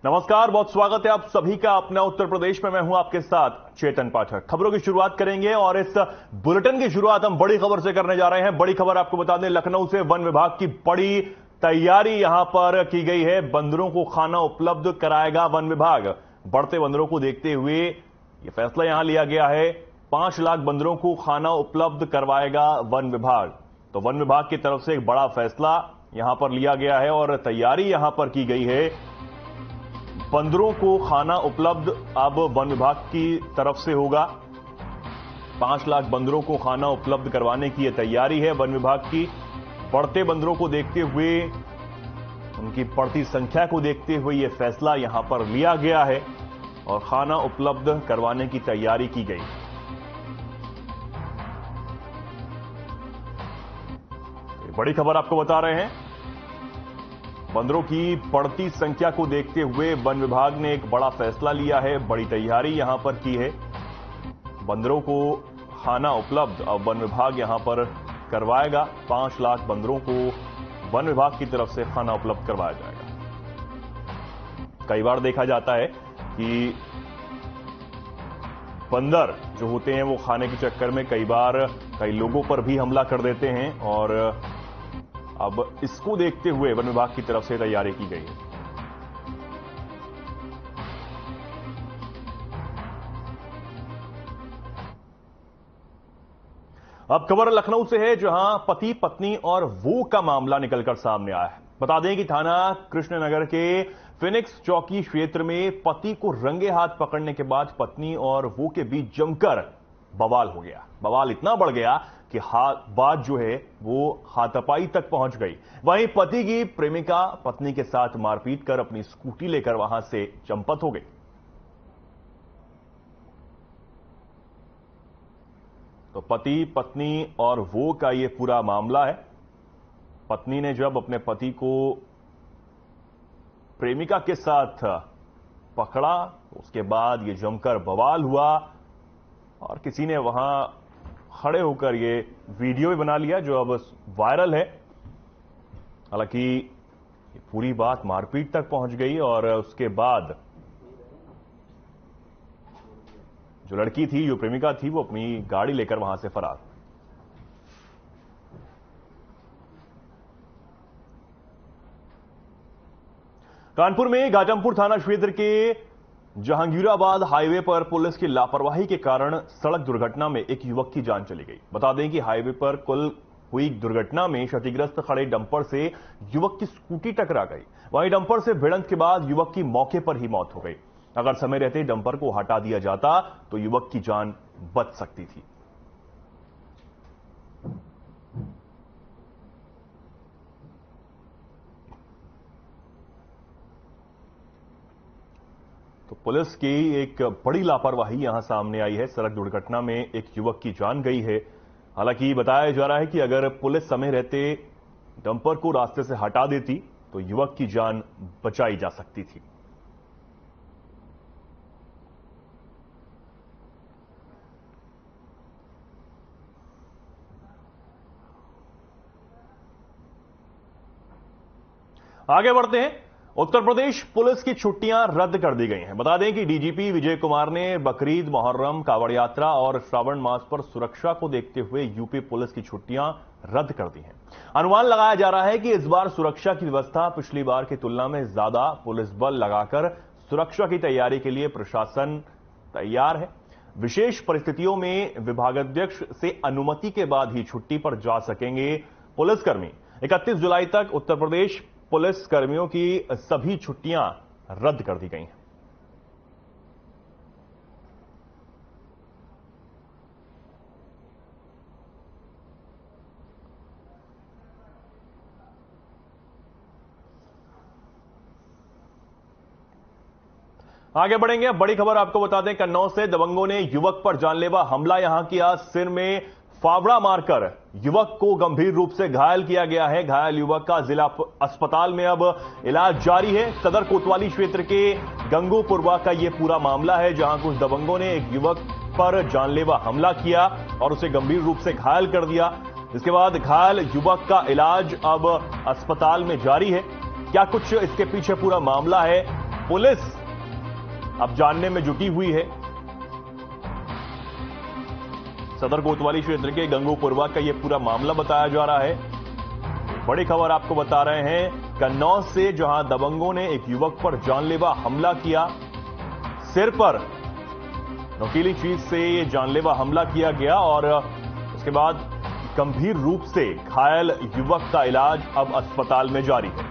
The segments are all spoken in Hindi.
नमस्कार, बहुत स्वागत है आप सभी का अपना उत्तर प्रदेश में। मैं हूं आपके साथ चेतन पाठक। खबरों की शुरुआत करेंगे और इस बुलेटिन की शुरुआत हम बड़ी खबर से करने जा रहे हैं। बड़ी खबर आपको बता दें, लखनऊ से वन विभाग की बड़ी तैयारी यहां पर की गई है। बंदरों को खाना उपलब्ध कराएगा वन विभाग। बढ़ते बंदरों को देखते हुए यह फैसला यहां लिया गया है। 5 लाख बंदरों को खाना उपलब्ध करवाएगा वन विभाग। तो वन विभाग की तरफ से एक बड़ा फैसला यहां पर लिया गया है और तैयारी यहां पर की गई है। बंदरों को खाना उपलब्ध अब वन विभाग की तरफ से होगा। 5 लाख बंदरों को खाना उपलब्ध करवाने की यह तैयारी है वन विभाग की। बढ़ते बंदरों को देखते हुए, उनकी बढ़ती संख्या को देखते हुए यह फैसला यहां पर लिया गया है और खाना उपलब्ध करवाने की तैयारी की गई। बड़ी खबर आपको बता रहे हैं। बंदरों की बढ़ती संख्या को देखते हुए वन विभाग ने एक बड़ा फैसला लिया है, बड़ी तैयारी यहां पर की है। बंदरों को खाना उपलब्ध अब वन विभाग यहां पर करवाएगा। 5 लाख बंदरों को वन विभाग की तरफ से खाना उपलब्ध करवाया जाएगा। कई बार देखा जाता है कि बंदर जो होते हैं वो खाने के चक्कर में कई बार कई लोगों पर भी हमला कर देते हैं और अब इसको देखते हुए वन विभाग की तरफ से तैयारी की गई है। अब खबर लखनऊ से है, जहां पति पत्नी और वो का मामला निकलकर सामने आया है। बता दें कि थाना कृष्णनगर के फिनिक्स चौकी क्षेत्र में पति को रंगे हाथ पकड़ने के बाद पत्नी और वो के बीच जमकर बवाल हो गया। बवाल इतना बढ़ गया कि बात जो है वो हाथापाई तक पहुंच गई। वहीं पति की प्रेमिका पत्नी के साथ मारपीट कर अपनी स्कूटी लेकर वहां से चंपत हो गई। तो पति पत्नी और वो का ये पूरा मामला है। पत्नी ने जब अपने पति को प्रेमिका के साथ पकड़ा, उसके बाद ये जमकर बवाल हुआ और किसी ने वहां खड़े होकर ये वीडियो भी बना लिया जो अब वायरल है। हालांकि पूरी बात मारपीट तक पहुंच गई और उसके बाद जो लड़की थी, जो प्रेमिका थी, वो अपनी गाड़ी लेकर वहां से फरार। कानपुर में गाजमपुर थाना क्षेत्र के जहांगीराबाद हाईवे पर पुलिस की लापरवाही के कारण सड़क दुर्घटना में एक युवक की जान चली गई। बता दें कि हाईवे पर कल हुई दुर्घटना में क्षतिग्रस्त खड़े डंपर से युवक की स्कूटी टकरा गई। वहीं डंपर से भिड़ंत के बाद युवक की मौके पर ही मौत हो गई। अगर समय रहते डंपर को हटा दिया जाता तो युवक की जान बच सकती थी। तो पुलिस की एक बड़ी लापरवाही यहां सामने आई है। सड़क दुर्घटना में एक युवक की जान गई है। हालांकि बताया जा रहा है कि अगर पुलिस समय रहते डंपर को रास्ते से हटा देती तो युवक की जान बचाई जा सकती थी। आगे बढ़ते हैं। उत्तर प्रदेश पुलिस की छुट्टियां रद्द कर दी गई हैं। बता दें कि डीजीपी विजय कुमार ने बकरीद, मुहर्रम, कावड़ यात्रा और श्रावण मास पर सुरक्षा को देखते हुए यूपी पुलिस की छुट्टियां रद्द कर दी हैं। अनुमान लगाया जा रहा है कि इस बार सुरक्षा की व्यवस्था पिछली बार की तुलना में ज्यादा पुलिस बल लगाकर सुरक्षा की तैयारी के लिए प्रशासन तैयार है। विशेष परिस्थितियों में विभागाध्यक्ष से अनुमति के बाद ही छुट्टी पर जा सकेंगे पुलिसकर्मी। 31 जुलाई तक उत्तर प्रदेश पुलिस कर्मियों की सभी छुट्टियां रद्द कर दी गई हैं। आगे बढ़ेंगे। बड़ी खबर आपको बता दें, कन्नौज से दबंगों ने युवक पर जानलेवा हमला यहां किया। सिर में फावड़ा मारकर युवक को गंभीर रूप से घायल किया गया है। घायल युवक का जिला अस्पताल में अब इलाज जारी है। सदर कोतवाली क्षेत्र के गंगोपुरवा का यह पूरा मामला है, जहां कुछ दबंगों ने एक युवक पर जानलेवा हमला किया और उसे गंभीर रूप से घायल कर दिया। इसके बाद घायल युवक का इलाज अब अस्पताल में जारी है। क्या कुछ इसके पीछे पूरा मामला है, पुलिस अब जानने में जुटी हुई है। सदर कोतवाली क्षेत्र के गंगोपुरवा का यह पूरा मामला बताया जा रहा है। बड़ी खबर आपको बता रहे हैं कन्नौज से, जहां दबंगों ने एक युवक पर जानलेवा हमला किया। सिर पर नुकीली चीज से यह जानलेवा हमला किया गया और उसके बाद गंभीर रूप से घायल युवक का इलाज अब अस्पताल में जारी है।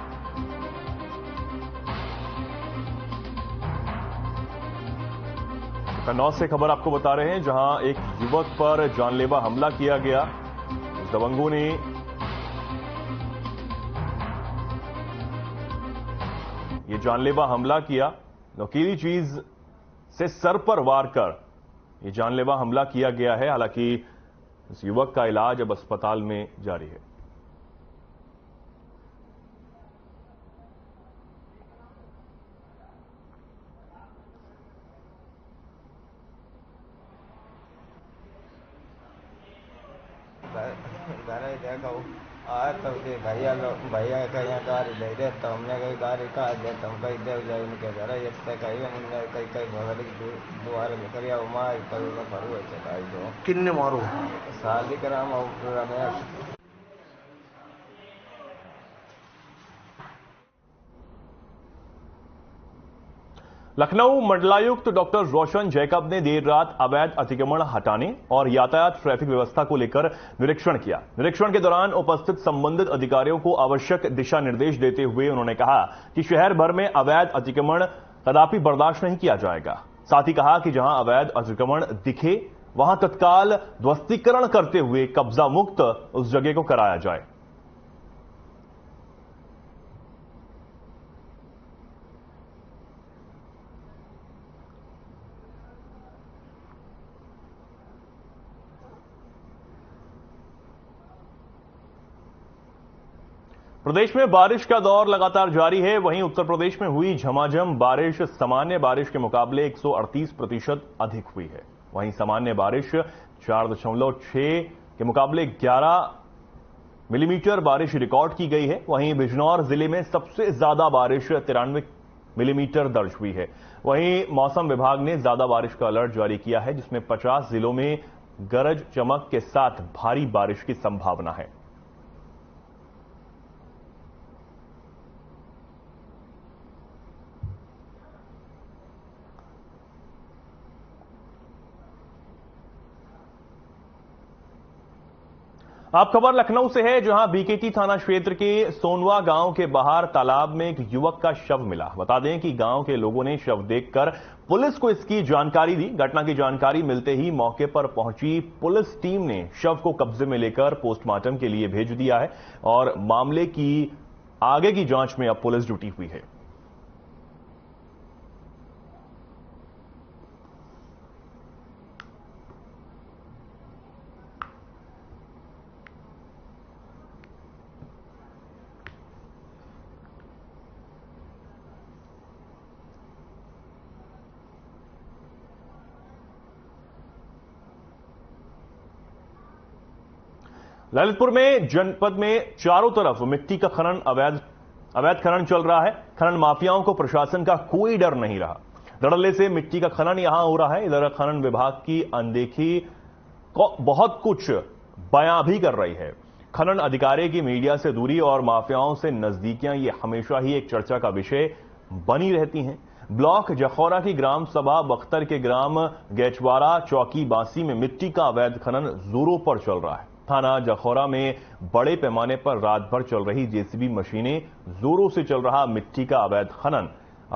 कन्नौज से खबर आपको बता रहे हैं, जहां एक युवक पर जानलेवा हमला किया गया। उस दबंगों ने यह जानलेवा हमला किया, नुकीली चीज से सर पर वार कर यह जानलेवा हमला किया गया है। हालांकि इस युवक का इलाज अब अस्पताल में जारी है। घर देखा आया तब के भैया का यहाँ गाड़ी ले दे तो हमने कही गाड़ी का दे तो हम कहीं देव जाए उनके घर ये कहीं हमने कहीं कहीं भगल दुआरे में करिया मार कभी भरू है कहीं जो किन्ने मारो शालिग्राम और रमेश। लखनऊ मंडलायुक्त डॉक्टर रोशन जैकब ने देर रात अवैध अतिक्रमण हटाने और यातायात ट्रैफिक व्यवस्था को लेकर निरीक्षण किया। निरीक्षण के दौरान उपस्थित संबंधित अधिकारियों को आवश्यक दिशा निर्देश देते हुए उन्होंने कहा कि शहर भर में अवैध अतिक्रमण कदापि बर्दाश्त नहीं किया जाएगा। साथ ही कहा कि जहां अवैध अतिक्रमण दिखे वहां तत्काल ध्वस्तीकरण करते हुए कब्जा मुक्त उस जगह को कराया जाए। प्रदेश में बारिश का दौर लगातार जारी है। वहीं उत्तर प्रदेश में हुई झमाझम बारिश सामान्य बारिश के मुकाबले 138% अधिक हुई है। वहीं सामान्य बारिश 4.6 के मुकाबले 11 मिलीमीटर बारिश रिकॉर्ड की गई है। वहीं बिजनौर जिले में सबसे ज्यादा बारिश 93 मिलीमीटर दर्ज हुई है। वहीं मौसम विभाग ने ज्यादा बारिश का अलर्ट जारी किया है, जिसमें 50 जिलों में गरज चमक के साथ भारी बारिश की संभावना है। आप खबर लखनऊ से है, जहां बीकेटी थाना क्षेत्र के सोनवा गांव के बाहर तालाब में एक युवक का शव मिला। बता दें कि गांव के लोगों ने शव देखकर पुलिस को इसकी जानकारी दी। घटना की जानकारी मिलते ही मौके पर पहुंची पुलिस टीम ने शव को कब्जे में लेकर पोस्टमार्टम के लिए भेज दिया है और मामले की आगे की जांच में अब पुलिस जुटी हुई है। ललितपुर में जनपद में चारों तरफ मिट्टी का खनन अवैध खनन चल रहा है। खनन माफियाओं को प्रशासन का कोई डर नहीं रहा। धड़ल्ले से मिट्टी का खनन यहां हो रहा है। इधर खनन विभाग की अनदेखी को बहुत कुछ बयां भी कर रही है। खनन अधिकारी की मीडिया से दूरी और माफियाओं से नजदीकियां ये हमेशा ही एक चर्चा का विषय बनी रहती हैं। ब्लॉक जखौरा की ग्राम सभा बख्तर के ग्राम गैचवाड़ा चौकी बासी में मिट्टी का अवैध खनन जोरों पर चल रहा है। थाना जखौरा में बड़े पैमाने पर रात भर चल रही जेसीबी मशीनें, जोरों से चल रहा मिट्टी का अवैध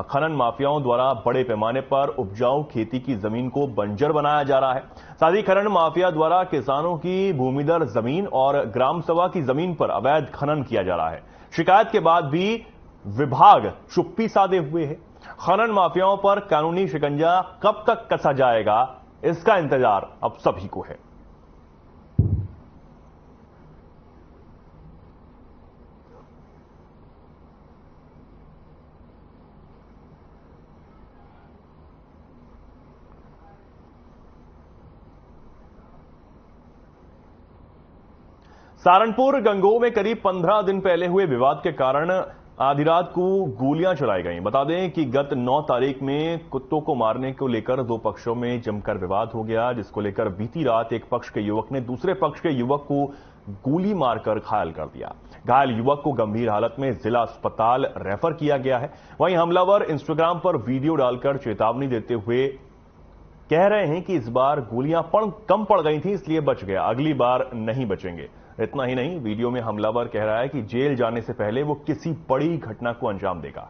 खनन माफियाओं द्वारा बड़े पैमाने पर उपजाऊ खेती की जमीन को बंजर बनाया जा रहा है। साथ ही खनन माफिया द्वारा किसानों की भूमिदर जमीन और ग्राम सभा की जमीन पर अवैध खनन किया जा रहा है। शिकायत के बाद भी विभाग चुप्पी साधे हुए है। खनन माफियाओं पर कानूनी शिकंजा कब तक कसा जाएगा, इसका इंतजार अब सभी को है। सहारनपुर गंगोह में करीब 15 दिन पहले हुए विवाद के कारण आधी रात को गोलियां चलाई गईं। बता दें कि गत 9 तारीख में कुत्तों को मारने को लेकर दो पक्षों में जमकर विवाद हो गया, जिसको लेकर बीती रात एक पक्ष के युवक ने दूसरे पक्ष के युवक को गोली मारकर घायल कर दिया। घायल युवक को गंभीर हालत में जिला अस्पताल रेफर किया गया है। वहीं हमलावर इंस्टाग्राम पर वीडियो डालकर चेतावनी देते हुए कह रहे हैं कि इस बार गोलियां कम पड़ गई थी, इसलिए बच गया, अगली बार नहीं बचेंगे। इतना ही नहीं, वीडियो में हमलावर कह रहा है कि जेल जाने से पहले वो किसी बड़ी घटना को अंजाम देगा।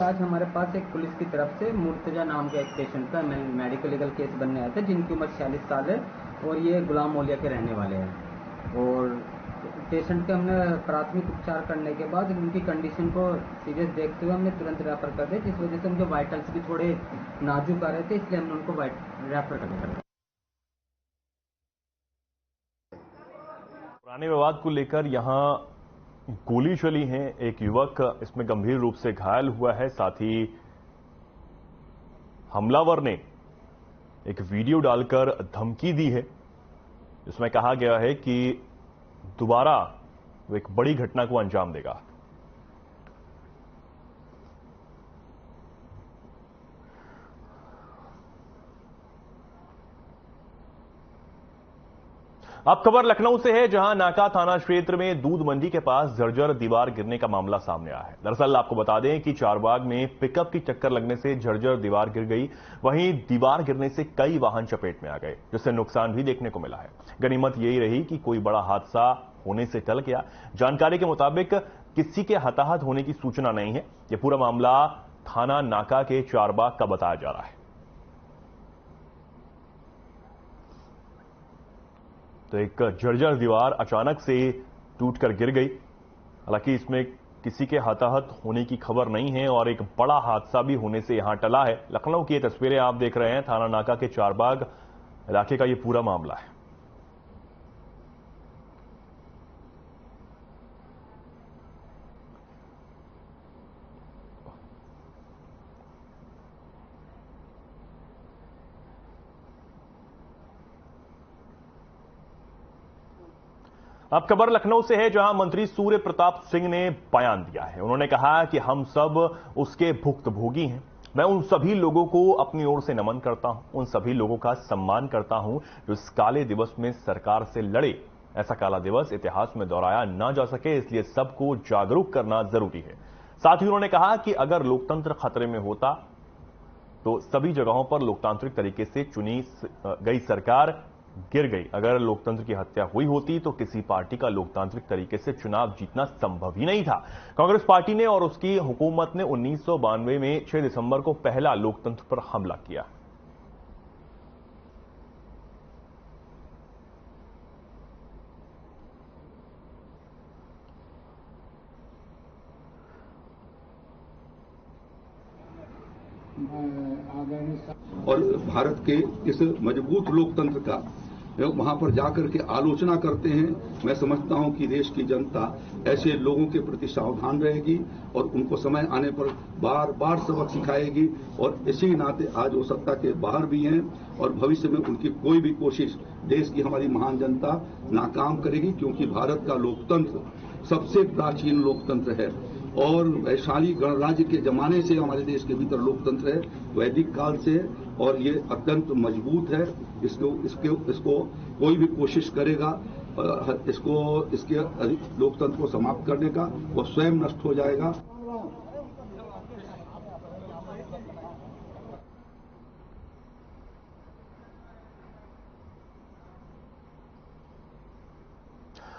आज हमारे पास एक पुलिस की तरफ से मुर्तजा नाम के एक पेशेंट का मेडिकल लीगल केस बनने आया था, जिनकी उम्र 46 साल है और ये गुलाम मोलिया के रहने वाले हैं। और पेशेंट के हमने प्राथमिक उपचार करने के बाद उनकी कंडीशन को सीरियस देखते हुए हमने तुरंत रेफर कर दिया, जिस वजह से उनके वाइटल्स भी थोड़े नाजुक आ रहे थे, इसलिए हमने उनको रेफर कर दिया। पुराने विवाद को लेकर यहां गोली चली है, एक युवक इसमें गंभीर रूप से घायल हुआ है। साथ ही हमलावर ने एक वीडियो डालकर धमकी दी है, जिसमें कहा गया है कि दोबारा वो एक बड़ी घटना को अंजाम देगा। अब खबर लखनऊ से है, जहां नाका थाना क्षेत्र में दूध मंडी के पास जर्जर दीवार गिरने का मामला सामने आया है। दरअसल आपको बता दें कि चारबाग में पिकअप की टक्कर लगने से जर्जर दीवार गिर गई। वहीं दीवार गिरने से कई वाहन चपेट में आ गए, जिससे नुकसान भी देखने को मिला है। गनीमत यही रही कि कोई बड़ा हादसा होने से टल गया। जानकारी के मुताबिक किसी के हताहत होने की सूचना नहीं है। यह पूरा मामला थाना नाका के चारबाग का बताया जा रहा है। तो एक जर्जर दीवार अचानक से टूटकर गिर गई। हालांकि इसमें किसी के हताहत होने की खबर नहीं है और एक बड़ा हादसा भी होने से यहां टला है। लखनऊ की ये तस्वीरें आप देख रहे हैं, थाना नाका के चारबाग इलाके का ये पूरा मामला है। अब खबर लखनऊ से है, जहां मंत्री सूर्य प्रताप सिंह ने बयान दिया है। उन्होंने कहा कि हम सब उसके भुक्तभोगी हैं। मैं उन सभी लोगों को अपनी ओर से नमन करता हूं, उन सभी लोगों का सम्मान करता हूं जो इस काले दिवस में सरकार से लड़े। ऐसा काला दिवस इतिहास में दोहराया ना जा सके, इसलिए सबको जागरूक करना जरूरी है। साथ ही उन्होंने कहा कि अगर लोकतंत्र खतरे में होता तो सभी जगहों पर लोकतांत्रिक तरीके से चुनी गई सरकार गिर गई। अगर लोकतंत्र की हत्या हुई होती तो किसी पार्टी का लोकतांत्रिक तरीके से चुनाव जीतना संभव ही नहीं था। कांग्रेस पार्टी ने और उसकी हुकूमत ने 1992 में 6 दिसंबर को पहला लोकतंत्र पर हमला किया। और भारत के इस मजबूत लोकतंत्र का वहां पर जाकर के आलोचना करते हैं। मैं समझता हूं कि देश की जनता ऐसे लोगों के प्रति सावधान रहेगी और उनको समय आने पर बार बार सबक सिखाएगी। और इसी नाते आज वो सत्ता के बाहर भी हैं और भविष्य में उनकी कोई भी कोशिश देश की हमारी महान जनता नाकाम करेगी, क्योंकि भारत का लोकतंत्र सबसे प्राचीन लोकतंत्र है और वैशाली गणराज्य के जमाने से हमारे देश के भीतर लोकतंत्र है, वैदिक काल से, और ये अत्यंत मजबूत है। इसको कोई भी कोशिश करेगा इसके लोकतंत्र को समाप्त करने का, वो स्वयं नष्ट हो जाएगा।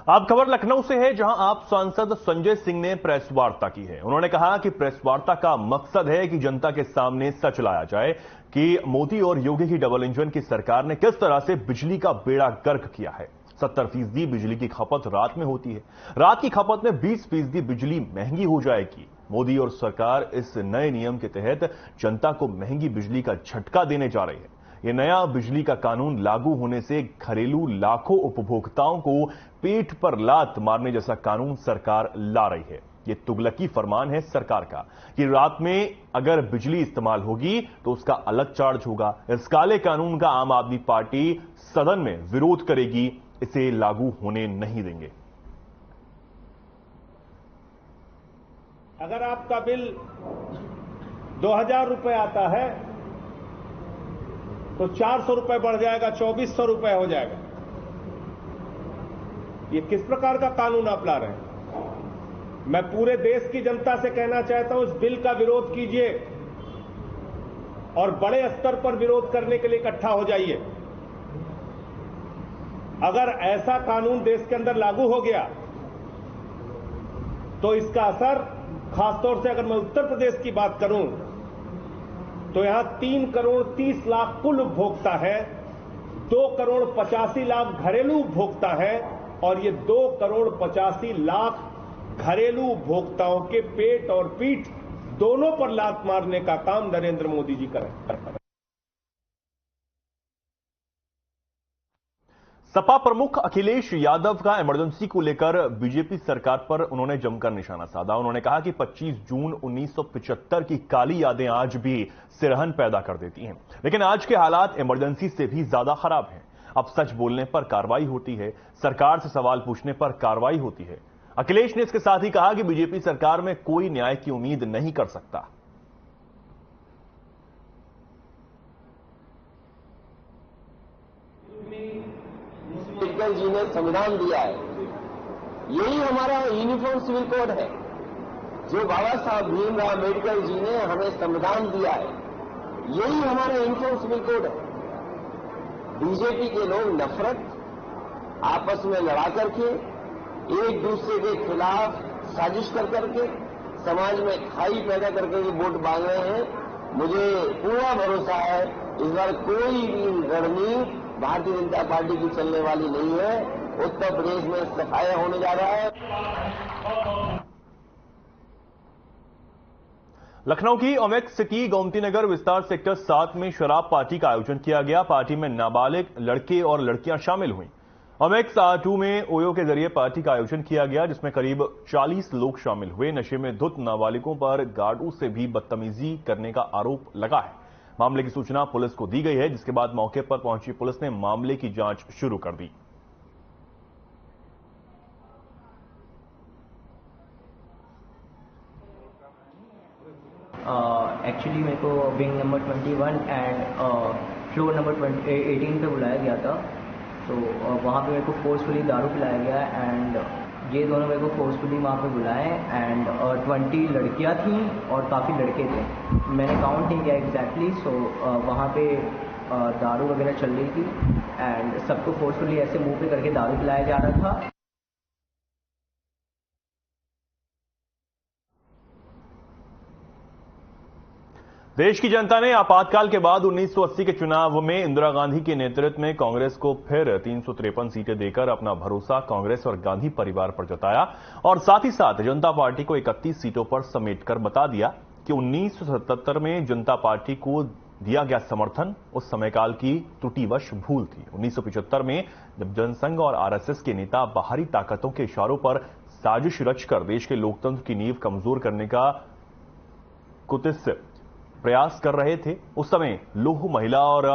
अब खबर लखनऊ से है, जहां आप सांसद संजय सिंह ने प्रेस वार्ता की है। उन्होंने कहा कि प्रेस वार्ता का मकसद है कि जनता के सामने सच लाया जाए कि मोदी और योगी की डबल इंजन की सरकार ने किस तरह से बिजली का बेड़ा गर्क किया है। 70% बिजली की खपत रात में होती है। रात की खपत में 20% बिजली महंगी हो जाएगी। मोदी और सरकार इस नए नियम के तहत जनता को महंगी बिजली का झटका देने जा रही है। ये नया बिजली का कानून लागू होने से घरेलू लाखों उपभोक्ताओं को पेट पर लात मारने जैसा कानून सरकार ला रही है। ये तुगलकी फरमान है सरकार का कि रात में अगर बिजली इस्तेमाल होगी तो उसका अलग चार्ज होगा। इस काले कानून का आम आदमी पार्टी सदन में विरोध करेगी, इसे लागू होने नहीं देंगे। अगर आपका बिल 2000 रुपए आता है तो 400 रुपए बढ़ जाएगा, 2400 रुपए हो जाएगा। ये किस प्रकार का कानून आप ला रहे हैं? मैं पूरे देश की जनता से कहना चाहता हूं, इस बिल का विरोध कीजिए और बड़े स्तर पर विरोध करने के लिए इकट्ठा हो जाइए। अगर ऐसा कानून देश के अंदर लागू हो गया तो इसका असर, खासतौर से अगर मैं उत्तर प्रदेश की बात करूं तो यहां 3 करोड़ 30 लाख कुल उपभोक्ता है, 2 करोड़ 85 लाख घरेलू उपभोक्ता है और ये 2 करोड़ 85 लाख घरेलू उपभोक्ताओं के पेट और पीठ दोनों पर लात मारने का काम नरेंद्र मोदी जी कर रहे हैं। सपा प्रमुख अखिलेश यादव का इमरजेंसी को लेकर बीजेपी सरकार पर उन्होंने जमकर निशाना साधा। उन्होंने कहा कि 25 जून 1975 की काली यादें आज भी सिरहन पैदा कर देती हैं, लेकिन आज के हालात इमरजेंसी से भी ज्यादा खराब हैं। अब सच बोलने पर कार्रवाई होती है, सरकार से सवाल पूछने पर कार्रवाई होती है। अखिलेश ने इसके साथ ही कहा कि बीजेपी सरकार में कोई न्याय की उम्मीद नहीं कर सकता। अम्बेडकर जी ने संविधान दिया है, यही हमारा यूनिफॉर्म सिविल कोड है। जो बाबा साहब भीमराव अम्बेडकर जी ने हमें संविधान दिया है, यही हमारा यूनिफॉर्म सिविल कोड है। बीजेपी के लोग नफरत आपस में लड़ा करके, एक दूसरे के खिलाफ साजिश कर करके, समाज में खाई पैदा करके वोट मांग रहे हैं। मुझे पूरा भरोसा है इस बार कोई भी रणनीति भारतीय जनता पार्टी की चलने वाली नहीं है। उत्तर प्रदेश में सफाया होने जा रहा है। लखनऊ की ओमेक्स सिटी गोमती नगर विस्तार सेक्टर 7 में शराब पार्टी का आयोजन किया गया। पार्टी में नाबालिग लड़के और लड़कियां शामिल हुई। ओमेक्स R2 में ओयो के जरिए पार्टी का आयोजन किया गया, जिसमें करीब 40 लोग शामिल हुए। नशे में धुत नाबालिगों पर गार्डों से भी बदतमीजी करने का आरोप लगा है। मामले की सूचना पुलिस को दी गई है, जिसके बाद मौके पर पहुंची पुलिस ने मामले की जांच शुरू कर दी। एक्चुअली मेरे को wing number 21 and floor number 18 पे बुलाया गया था। तो वहाँ पे मेरे को फोर्सफुली दारू पिलाया गया एंड ये दोनों मेरे को फोर्सफुली वहाँ पे बुलाए एंड 20 लड़कियाँ थीं और काफ़ी लड़के थे। मैंने काउंट नहीं किया एग्जैक्टली। सो वहाँ पे दारू वगैरह चल रही थी एंड सबको फोर्सफुली ऐसे मुंह पे करके दारू पिलाया जा रहा था। देश की जनता ने आपातकाल के बाद 1980 के चुनाव में इंदिरा गांधी के नेतृत्व में कांग्रेस को फिर 353 सीटें देकर अपना भरोसा कांग्रेस और गांधी परिवार पर जताया और साथ ही साथ जनता पार्टी को 31 सीटों पर समेटकर बता दिया कि 1977 में जनता पार्टी को दिया गया समर्थन उस समयकाल की त्रुटिवश भूल थी। 1975 में जब जनसंघ और आरएसएस के नेता बाहरी ताकतों के इशारों पर साजिश रचकर देश के लोकतंत्र की नींव कमजोर करने का कुत्सित प्रयास कर रहे थे, उस समय लौह महिला और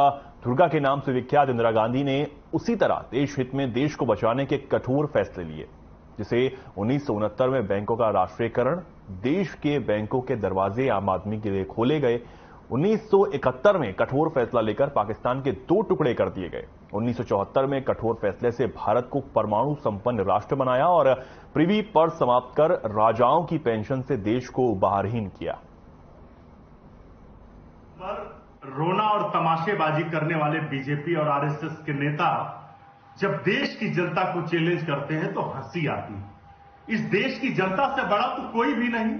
दुर्गा के नाम से विख्यात इंदिरा गांधी ने उसी तरह देश हित में देश को बचाने के कठोर फैसले लिए, जिसे 1969 में बैंकों का राष्ट्रीयकरण, देश के बैंकों के दरवाजे आम आदमी के लिए खोले गए। 1971 में कठोर फैसला लेकर पाकिस्तान के 2 टुकड़े कर दिए गए। 1974 में कठोर फैसले से भारत को परमाणु संपन्न राष्ट्र बनाया और प्रिवी पर समाप्त कर राजाओं की पेंशन से देश को बाहरहीन किया। रोना और तमाशेबाजी करने वाले बीजेपी और आरएसएस के नेता जब देश की जनता को चैलेंज करते हैं तो हंसी आती है। इस देश की जनता से बड़ा तो कोई भी नहीं।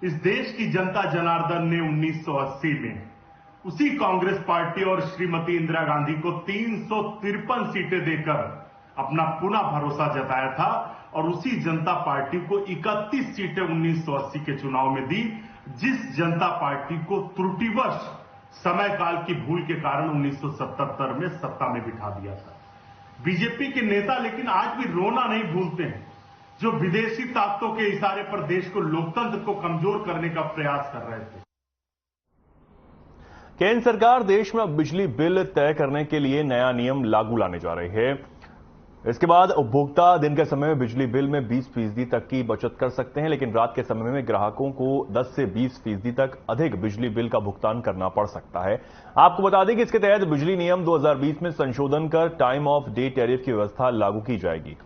इस देश की जनता जनार्दन ने 1980 में उसी कांग्रेस पार्टी और श्रीमती इंदिरा गांधी को 353 सीटें देकर अपना पुनः भरोसा जताया था और उसी जनता पार्टी को 31 सीटें 1980 के चुनाव में दी, जिस जनता पार्टी को त्रुटिवश समयकाल की भूल के कारण 1977 में सत्ता में बिठा दिया था। बीजेपी के नेता लेकिन आज भी रोना नहीं भूलते हैं। जो विदेशी ताकतों के इशारे पर देश को लोकतंत्र को कमजोर करने का प्रयास कर रहे थे। केंद्र सरकार देश में अब बिजली बिल तय करने के लिए नया नियम लागू लाने जा रही है। इसके बाद उपभोक्ता दिन के समय में बिजली बिल में 20% तक की बचत कर सकते हैं, लेकिन रात के समय में ग्राहकों को 10 से 20% तक अधिक बिजली बिल का भुगतान करना पड़ सकता है। आपको बता दें कि इसके तहत बिजली नियम 2020 में संशोधन कर टाइम ऑफ डे टैरिफ की व्यवस्था लागू की जाएगी।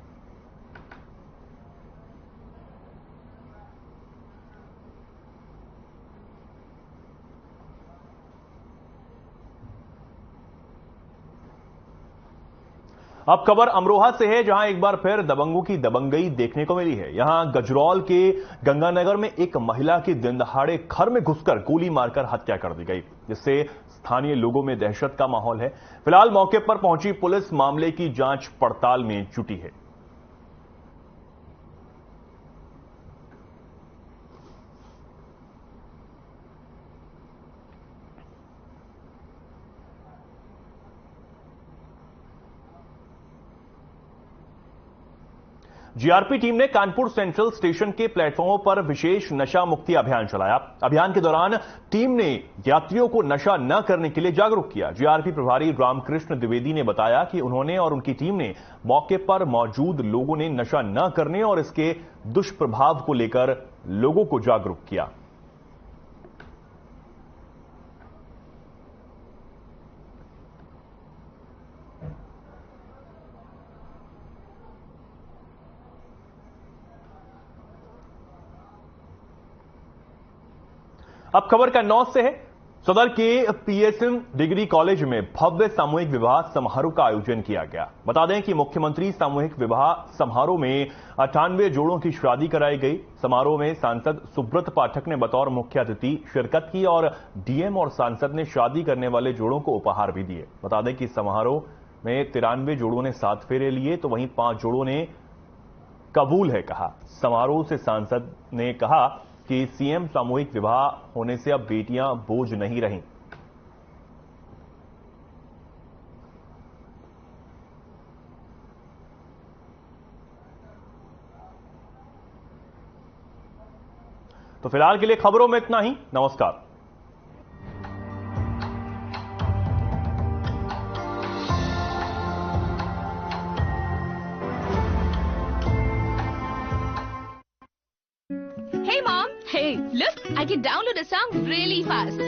अब खबर अमरोहा से है, जहां एक बार फिर दबंगों की दबंगई देखने को मिली है। यहां गजरौल के गंगानगर में एक महिला की दिन दहाड़े घर में घुसकर गोली मारकर हत्या कर दी गई, जिससे स्थानीय लोगों में दहशत का माहौल है। फिलहाल मौके पर पहुंची पुलिस मामले की जांच पड़ताल में जुटी है। जीआरपी टीम ने कानपुर सेंट्रल स्टेशन के प्लेटफॉर्मों पर विशेष नशा मुक्ति अभियान चलाया। अभियान के दौरान टीम ने यात्रियों को नशा न करने के लिए जागरूक किया। जीआरपी प्रभारी रामकृष्ण द्विवेदी ने बताया कि उन्होंने और उनकी टीम ने मौके पर मौजूद लोगों ने नशा न करने और इसके दुष्प्रभाव को लेकर लोगों को जागरूक किया। अब खबर कन्नौज से है। सदर के पीएसएम डिग्री कॉलेज में भव्य सामूहिक विवाह समारोह का आयोजन किया गया। बता दें कि मुख्यमंत्री सामूहिक विवाह समारोह में 98 जोड़ों की शादी कराई गई। समारोह में सांसद सुब्रत पाठक ने बतौर मुख्य अतिथि शिरकत की और डीएम और सांसद ने शादी करने वाले जोड़ों को उपहार भी दिए। बता दें कि समारोह में 93 जोड़ों ने 7 फेरे लिए, तो वहीं 5 जोड़ों ने कबूल है कहा। समारोह से सांसद ने कहा कि सीएम सामूहिक विवाह होने से अब बेटियां बोझ नहीं रहीं। तो फिलहाल के लिए खबरों में इतना ही। नमस्कार। Hey mom, hey, look, I can download a song really fast.